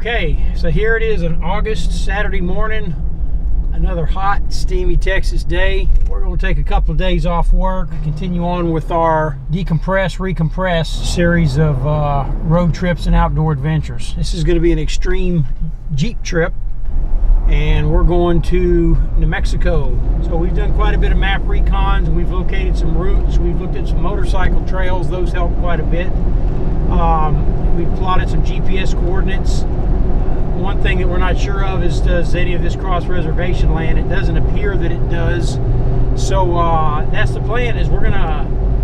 Okay, so here it is, an August Saturday morning, another hot, steamy Texas day. We're going to take a couple of days off work, continue on with our decompress, recompress series of road trips and outdoor adventures. This is going to be an extreme Jeep trip, and we're going to New Mexico. So we've done quite a bit of map recons, and we've located some routes. We've looked at some motorcycle trails. Those help quite a bit. We've plotted some GPS coordinates. One thing that we're not sure of is, does any of this cross reservation land? It doesn't appear that it does. So that's the plan, is we're gonna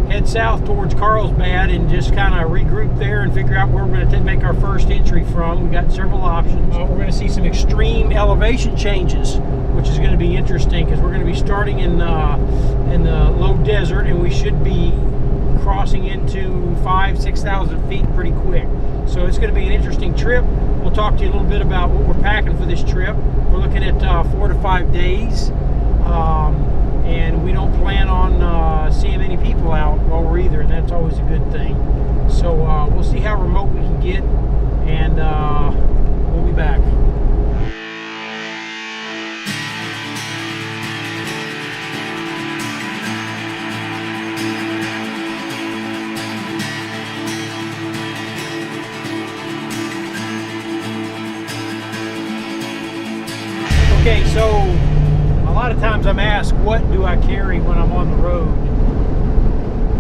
head south towards Carlsbad and just kind of regroup there and figure out where we're gonna make our first entry from. We've got several options. We're gonna see some extreme elevation changes, which is gonna be interesting because we're gonna be starting in the low desert, and we should be crossing into 5,000–6,000 feet pretty quick. So it's going to be an interesting trip. We'll talk to you a little bit about what we're packing for this trip. We're looking at 4 to 5 days, and we don't plan on seeing many people out while we're either, and that's always a good thing. So we'll see how remote we can get, and we'll be back. Okay, so a lot of times I'm asked, what do I carry when I'm on the road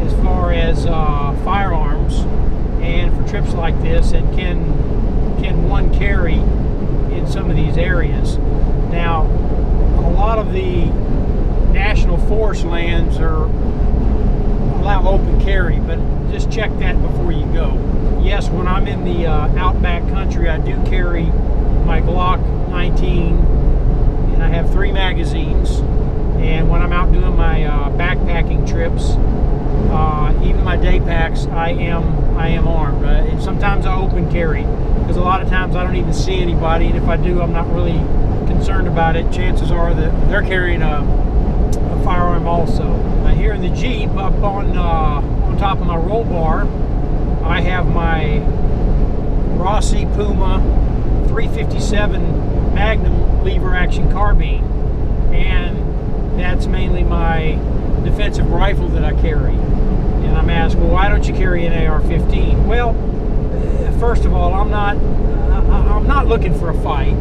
as far as firearms and for trips like this, and can one carry in some of these areas? Now, a lot of the national forest lands allow open carry, but just check that before you go. Yes, when I'm in the outback country, I do carry my Glock 19. And I have 3 magazines, and when I'm out doing my backpacking trips, even my day packs, I am armed. And sometimes I open carry, because a lot of times I don't even see anybody, and if I do, I'm not really concerned about it. Chances are that they're carrying a firearm also. Here in the Jeep, up on top of my roll bar, I have my Rossi Puma 357 Magnum lever action carbine, and that's mainly my defensive rifle that I carry. And I'm asked, well, why don't you carry an AR-15? Well, first of all, I'm not looking for a fight.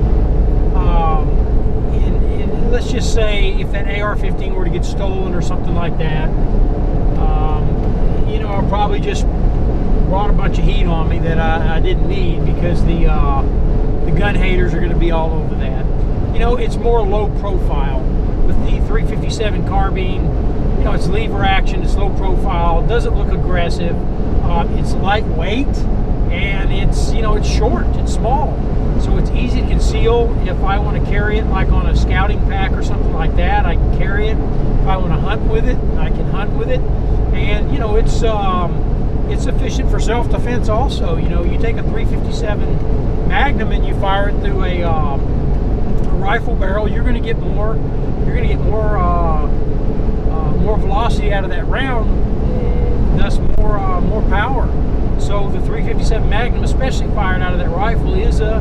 And let's just say if that AR-15 were to get stolen or something like that, you know, I probably just brought a bunch of heat on me that I didn't need, because the gun haters are going to be all over that. You know, it's more low profile. With the 357 carbine, you know, it's lever action, it's low profile, it doesn't look aggressive, it's lightweight, and it's, you know, it's short, it's small. So it's easy to conceal. If I want to carry it like on a scouting pack or something like that, I can carry it. If I want to hunt with it, I can hunt with it. And, you know, it's efficient for self-defense also. You know, you take a 357 Magnum and you fire it through a rifle barrel, you're going to get more velocity out of that round, thus more power. So the 357 Magnum, especially fired out of that rifle, is a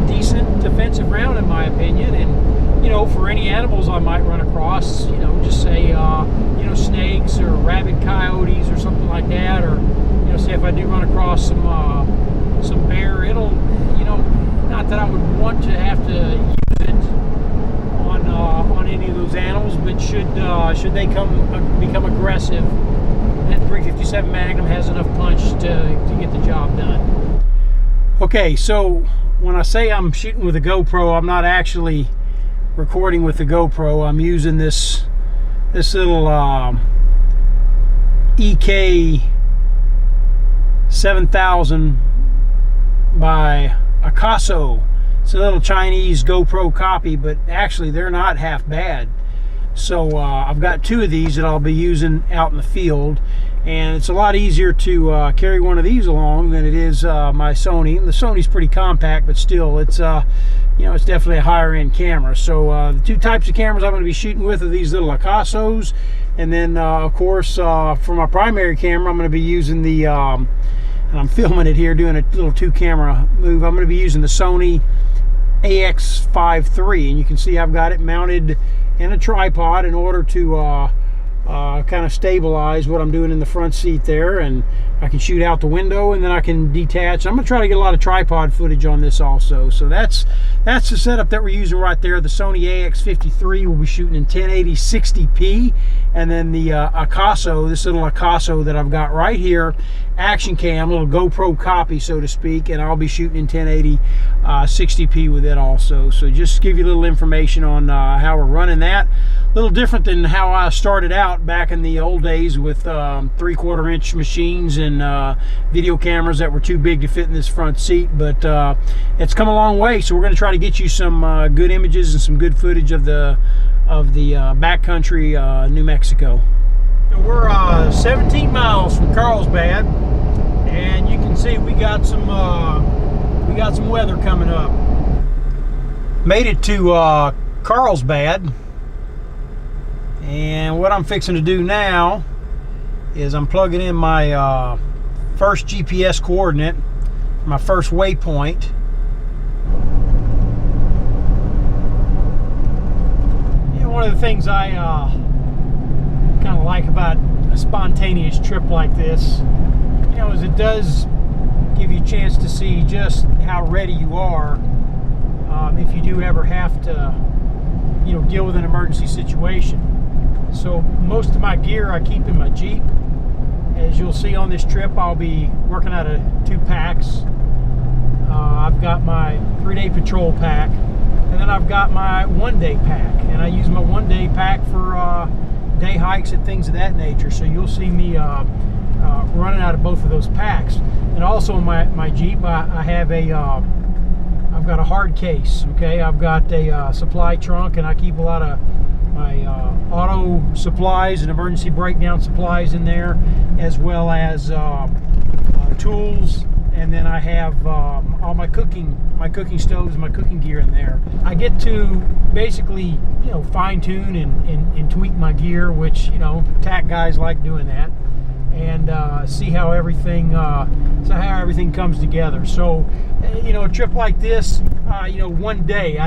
decent defensive round in my opinion. And, you know, for any animals I might run across, you know, just say you know, snakes or rabid coyotes or something like that, or, you know, say if I do run across some bear, it'll, you know, not that I would want to have to use it on any of those animals, but should they become aggressive, that 357 Magnum has enough punch to get the job done. Okay, so when I say I'm shooting with a GoPro, I'm not actually recording with the GoPro. I'm using this little EK 7000 by Akaso. It's a little Chinese GoPro copy, but actually they're not half bad. So I've got 2 of these that I'll be using out in the field, and it's a lot easier to carry one of these along than it is my Sony. The Sony's pretty compact, but still, it's you know, it's definitely a higher end camera. So the 2 types of cameras I'm going to be shooting with are these little Akasos, and then of course for my primary camera I'm going to be using the and I'm filming it here, doing a little 2-camera move. I'm going to be using the Sony AX5 III, and you can see I've got it mounted in a tripod in order to kind of stabilize what I'm doing in the front seat there, and I can shoot out the window and then I can detach. I'm going to try to get a lot of tripod footage on this also. So that's the setup that we're using right there. The Sony AX53 will be shooting in 1080 60p, and then the Akaso, this little Akaso that I've got right here, action cam, little GoPro copy so to speak, and I'll be shooting in 1080 60p with it also. So just to give you a little information on how we're running that. A little different than how I started out back in the old days with 3/4 inch machines and video cameras that were too big to fit in this front seat, but it's come a long way. So we're going to try to get you some good images and some good footage of the backcountry New Mexico. So we're 17 miles from Carlsbad, and you can see we got some weather coming up. Made it to Carlsbad. And what I'm fixing to do now is I'm plugging in my first GPS coordinate, my first waypoint. You know, one of the things I kind of like about a spontaneous trip like this, you know, is it does give you a chance to see just how ready you are if you do ever have to, you know, deal with an emergency situation. So most of my gear I keep in my Jeep. As you'll see on this trip, I'll be working out of 2 packs. I've got my 3-day patrol pack, and then I've got my 1-day pack. And I use my 1-day pack for day hikes and things of that nature. So you'll see me running out of both of those packs. And also in my Jeep, I have I've got a hard case. Okay, I've got a supply trunk, and I keep a lot of my auto supplies and emergency breakdown supplies in there, as well as tools, and then I have all my cooking stoves, my cooking gear in there. I get to basically, you know, fine tune and tweak my gear, which, you know, tack guys like doing that, and see how everything comes together. So, you know, a trip like this, you know, one day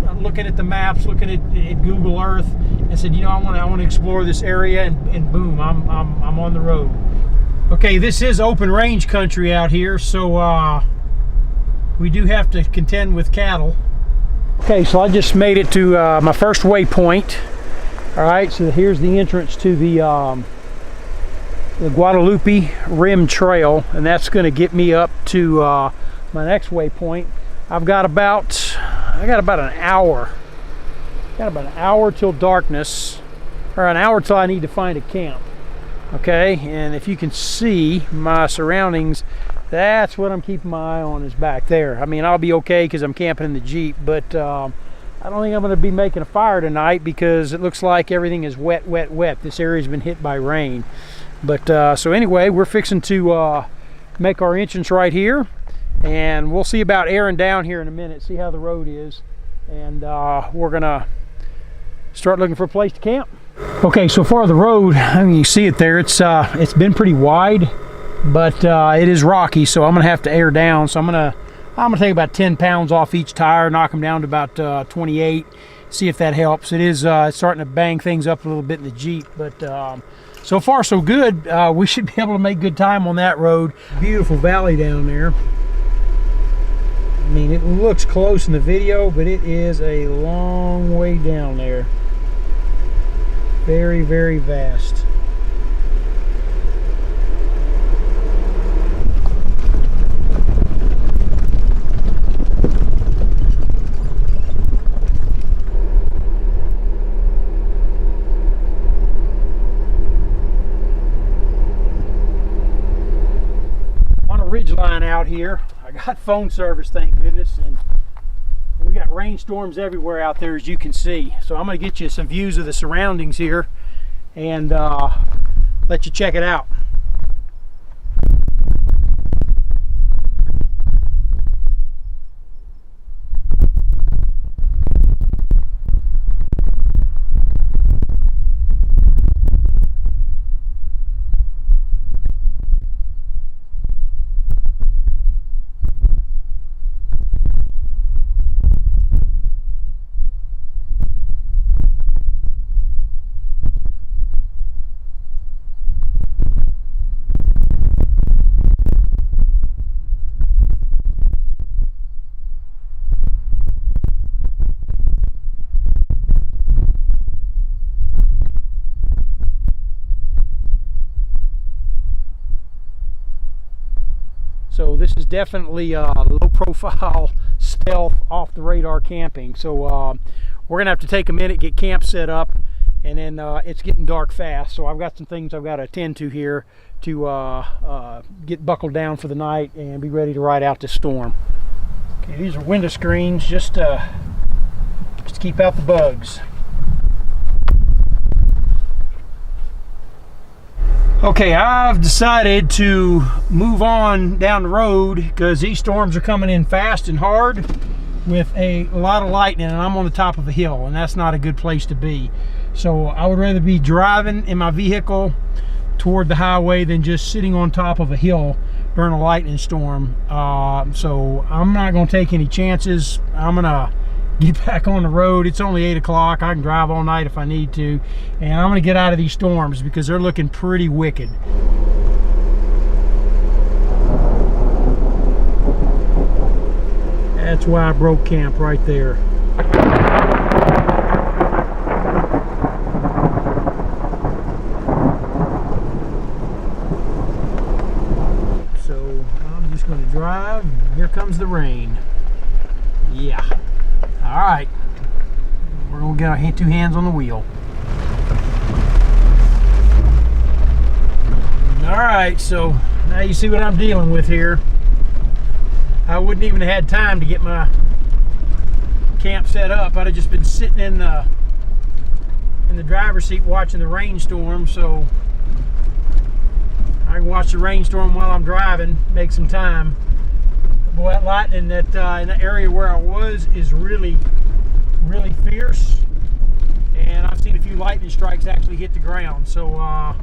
I'm looking at the maps, looking at Google Earth, and said, you know, I want to explore this area, and boom, I'm on the road. Okay, this is open range country out here, so we do have to contend with cattle. Okay, so I just made it to my first waypoint. All right, so here's the entrance to the Guadalupe Rim Trail, and that's going to get me up to my next waypoint. I've got about an hour. Got about an hour till darkness, or an hour till I need to find a camp. Okay, and if you can see my surroundings, that's what I'm keeping my eye on, is back there. I mean, I'll be okay because I'm camping in the Jeep, but I don't think I'm going to be making a fire tonight because it looks like everything is wet. This area's been hit by rain. But so anyway, we're fixing to make our entrance right here, and we'll see about airing down here in a minute, see how the road is, and we're gonna start looking for a place to camp. Okay, so far the road, I mean, you see it there, it's been pretty wide, but it is rocky, so I'm gonna have to air down. So I'm gonna take about 10 pounds off each tire, knock them down to about 28, see if that helps. It is it's starting to bang things up a little bit in the Jeep, but so far so good. We should be able to make good time on that road. Beautiful valley down there. I mean, it looks close in the video, but it is a long way down there. Very, very vast. On a ridge line out here, I got phone service, thank goodness, and we got rainstorms everywhere out there, as you can see. So I'm going to get you some views of the surroundings here and let you check it out. this is definitely low profile stealth off the radar camping. So we're gonna have to take a minute, get camp set up, and then it's getting dark fast. So I've got some things I've got to attend to here to get buckled down for the night and be ready to ride out this storm. Okay, these are window screens just to keep out the bugs. Okay, I've decided to move on down the road because these storms are coming in fast and hard with a lot of lightning, and I'm on the top of a hill, and that's not a good place to be. So I would rather be driving in my vehicle toward the highway than just sitting on top of a hill during a lightning storm. So I'm not going to take any chances. I'm going to get back on the road. It's only 8 o'clock. I can drive all night if I need to, and I'm going to get out of these storms because they're looking pretty wicked. That's why I broke camp right there. So I'm just going to drive. Here comes the rain. Yeah. All right, we're gonna get our 2 hands on the wheel. All right, so now you see what I'm dealing with here. I wouldn't even have had time to get my camp set up. I'd have just been sitting in the driver's seat watching the rainstorm, so I can watch the rainstorm while I'm driving, make some time. Boy, that lightning that in the area where I was is really fierce, and I've seen a few lightning strikes actually hit the ground, so I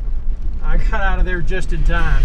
got out of there just in time.